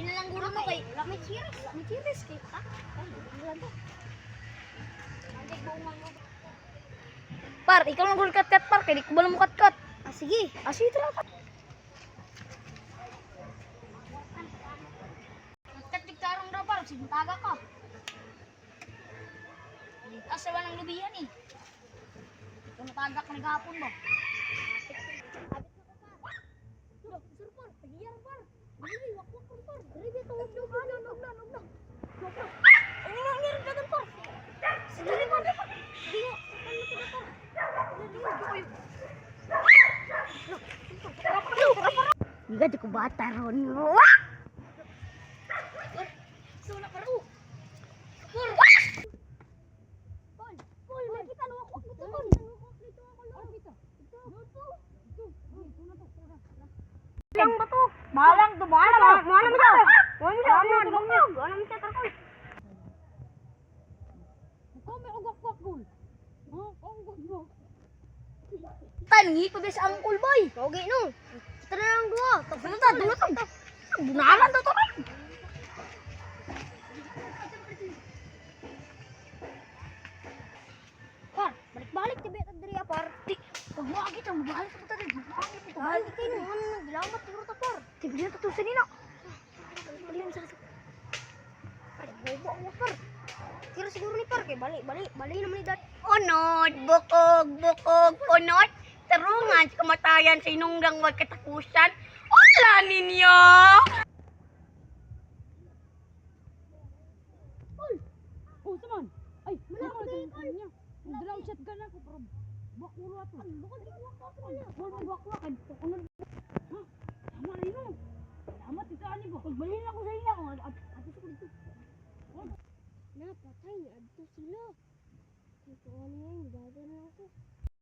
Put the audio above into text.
Pinalang gulo mo kay Lami Chiris kay ha? Ay, to. Par, ikaw lang gul kat-kat par, kay di ko bala mo kat-kat. Ah, sige. Ah, sige tra. Kat-kat tarong daw par, sige taga ka. Asa ba ng lubihan eh? Kung natagak na gahapon ba? Liga di ko bata ron. Wah! Suna paru. Pur. Pul, may kita luwak dito kon. Dito ako luwak dito. Yang ba to? Balang to, balang. Mana mo daw? Mana mo siya tarkol. Ko may ugok-ugok gul. Ugok mo. Tangi ko bis angkol boy. Pogi no. Tara lang dua. Dulot. Bunalan to. Par, balik-balik ti bet diri par. Pag mo agi ta mabalik ta diri. Balik kayo ano naglamat siguro ta par. Tibiyan to sa nina. Balian sa. Ay, bobo mo par. Kira siguro ni par kay balik naman ni dad. Unod, bukog, unod. Tarungan sa kamatayan sa inunggang wag katapusan. Wala ninyo! Uy! Oh, saman! Ay, malaki niya. Nag-drum shotgun ako, pero bakulo ato. Bakit di ko ako pala? Huwag mo bakwakan. Unod. Ha? Tama rin mo. Tama, titaan niyo ba? Pagbalhin ako sa inyo. Ato sa dito. Napatay ni Adto sila.